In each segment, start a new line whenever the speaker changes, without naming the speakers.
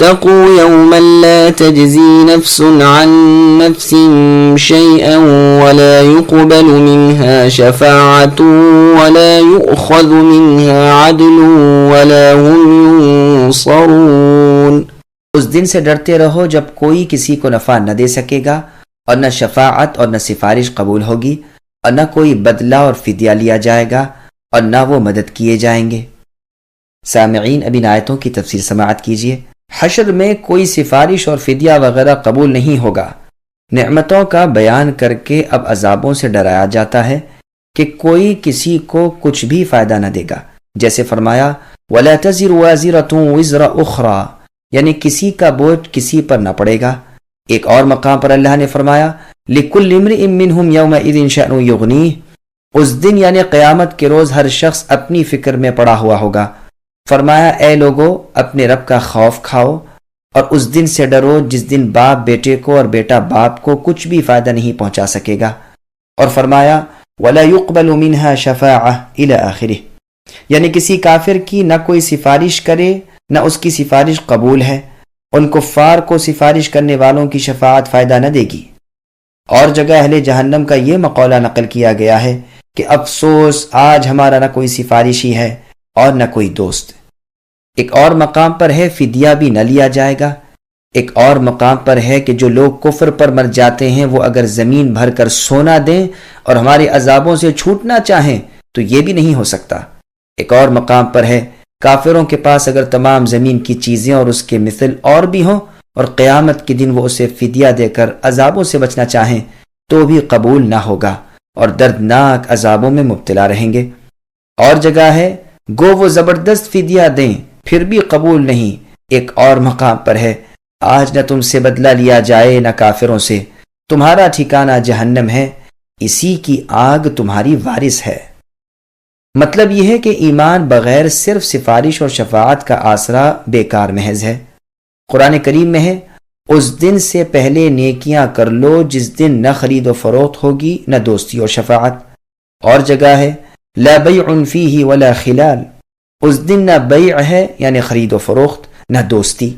واتقوا يوما لا تجزي نفس عن نفس شيئا ولا يقبل منها شفاعة ولا يؤخذ منها عدل ولا هم ينصرون.
اس دن سے ڈرتے رہو جب کوئی کسی کو نفع نہ دے سکے گا اور نہ شفاعت اور نہ سفارش قبول ہوگی اور نہ کوئی بدلہ اور فدیہ لیا جائے گا اور نہ وہ مدد کیے جائیں گے. سامعین، اب ان آیتوں کی تفسیر سماعت کیجیے. حشر میں کوئی سفارش اور فدیہ وغیرہ قبول نہیں ہوگا. نعمتوں کا بیان کر کے اب عذابوں سے ڈرایا جاتا ہے کہ کوئی کسی کو کچھ بھی فائدہ نہ دے گا. جیسے فرمایا وَلَا تَزِرُ وَازِرَةٌ وِزْرَ أُخْرَى، یعنی کسی کا بوجھ کسی پر نہ پڑے گا. ایک اور مقام پر اللہ نے فرمایا لِكُلِّ امْرِئٍ مِّنْهُمْ يَوْمَئِذٍ شَأْنٌ يُغْنِيهِ، اس دن یعنی قیامت کے روز ہر شخص اپنی فکر میں پڑا ہوا ہوگا. فرمایا اے لوگو اپنے رب کا خوف کھاؤ اور اس دن سے ڈرو جس دن باپ بیٹے کو اور بیٹا باپ کو کچھ بھی فائدہ نہیں پہنچا سکے گا. اور فرمایا وَلَا يُقْبَلُ مِنْهَا شَفَاعَةٌ إِلَى آخِرِهِ، یعنی کسی کافر کی نہ کوئی سفارش کرے نہ اس کی سفارش قبول ہے. ان کفار کو سفارش کرنے والوں کی شفاعت فائدہ نہ دے گی. اور جگہ اہل جہنم کا یہ مقولہ نقل کیا گیا ہے کہ افسوس آج ہمارا نہ کوئی سفارشی ہے اور نہ کوئی دوست. ایک اور مقام پر ہے فدیہ بھی نہ لیا جائے گا. ایک اور مقام پر ہے کہ جو لوگ کفر پر مر جاتے ہیں وہ اگر زمین بھر کر سونا دیں اور ہمارے عذابوں سے چھوٹنا چاہیں تو یہ بھی نہیں ہو سکتا. ایک اور مقام پر ہے کافروں کے پاس اگر تمام زمین کی چیزیں اور اس کے مثل اور بھی ہوں اور قیامت کے دن وہ اسے فدیہ دے کر عذابوں سے بچنا چاہیں تو بھی قبول نہ ہوگا اور دردناک عذابوں میں مبتلا رہیں گے. اور جگہ ہے گو وہ زبردست فدیہ دیں پھر بھی قبول نہیں. ایک اور مقام پر ہے آج نہ تم سے بدلہ لیا جائے نہ کافروں سے، تمہارا ٹھکانہ جہنم ہے، اسی کی آگ تمہاری وارث ہے. مطلب یہ ہے کہ ایمان بغیر صرف سفارش اور شفاعت کا آسرا بیکار محض ہے. قرآن کریم میں ہے اس دن سے پہلے نیکیاں کر لو جس دن نہ خرید و فروخت ہوگی نہ دوستی اور شفاعت. اور جگہ ہے لا بیع فیہ ولا خلال، اس دن نہ بیع ہے یعنی خرید و فروخت نہ دوستی.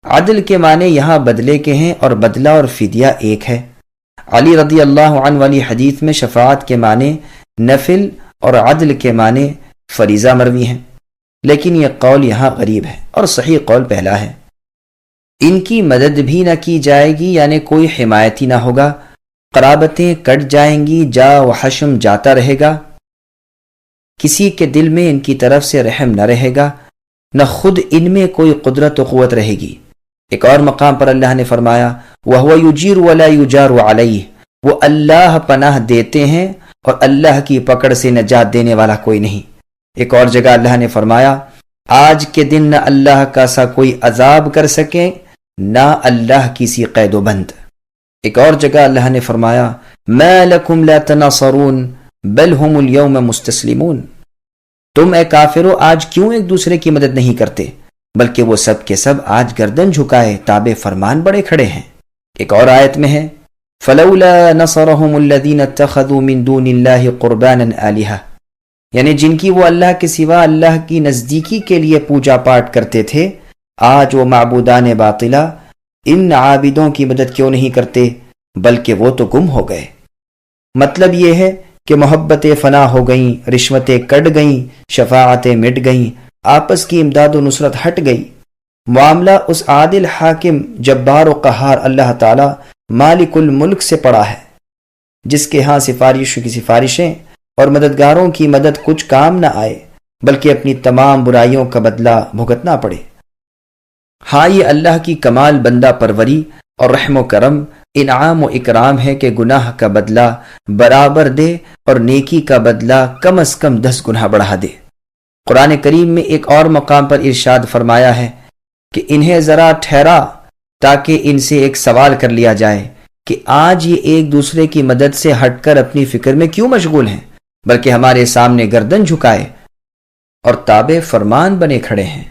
عدل کے معنی یہاں بدلے کے ہیں اور بدلہ اور فدیہ ایک ہے. علی رضی اللہ عنہ والی حدیث میں شفاعت کے معنی نفل اور عدل کے معنی فریضہ مروی ہیں، لیکن یہ قول یہاں غریب ہے اور صحیح قول پہلا ہے. ان کی مدد بھی نہ کی جائے گی یعنی کوئی حمایتی نہ ہوگا. قرابتیں کٹ جائیں گی، جا و حشم جاتا رہے گا. کسی کے دل میں ان کی طرف سے رحم نہ رہے گا، نہ خود ان میں کوئی قدرت و قوت رہے گی. ایک اور مقام پر اللہ نے فرمایا وَهُوَ يُجِيرُ وَلَا يُجَارُ عَلَيْهِ، وہ اللہ پناہ دیتے ہیں اور اللہ کی پکڑ سے نجات دینے والا کوئی نہیں. ایک اور جگہ اللہ نے فرمایا آج کے دن نہ اللہ کا سا کوئی عذاب کر سکے نہ اللہ کی سی قید و بند. ایک اور جگہ اللہ نے فرمایا مَا لَكُمْ لَا تَنَاصَرُونَ بل ہم اليوم مستسلمون، تم اے کافرو آج کیوں ایک دوسرے کی مدد نہیں کرتے بلکہ وہ سب کے سب آج گردن جھکائے تابع فرمان بڑے کھڑے ہیں. ایک اور آیت میں ہے فلولا نصرهم الذين اتخذوا من دون الله قربانا آلهة، یعنی جن کی وہ اللہ کے سوا اللہ کی نزدیکی کے لیے پوجا پاٹ کرتے تھے آج وہ معبودان باطلہ ان عابدوں کی مدد کیوں نہیں کرتے بلکہ وہ تو گم ہو گئے. مطلب یہ ہے کہ محبتیں فنا ہو گئیں، رشوتیں کٹ گئیں، شفاعتیں مٹ گئیں، آپس کی امداد و نصرت ہٹ گئی. معاملہ اس عادل حاکم جبار و قہار اللہ تعالی مالک الملک سے پڑا ہے جس کے ہاں سفارشوں کی سفارشیں اور مددگاروں کی مدد کچھ کام نہ آئے بلکہ اپنی تمام برائیوں کا بدلہ بھگتنا پڑے. ہاں یہ اللہ کی کمال بندہ پروری اور رحم و کرم، انعام و اکرام ہے کہ گناہ کا بدلہ برابر دے اور نیکی کا بدلہ کم از کم 10 گنا بڑھا دے. قرآن کریم میں ایک اور مقام پر ارشاد فرمایا ہے کہ انہیں ذرا ٹھہرا تاکہ ان سے ایک سوال کر لیا جائے کہ آج یہ ایک دوسرے کی مدد سے ہٹ کر اپنی فکر میں کیوں مشغول ہیں بلکہ ہمارے سامنے گردن جھکائے اور تابع فرمان بنے کھڑے ہیں.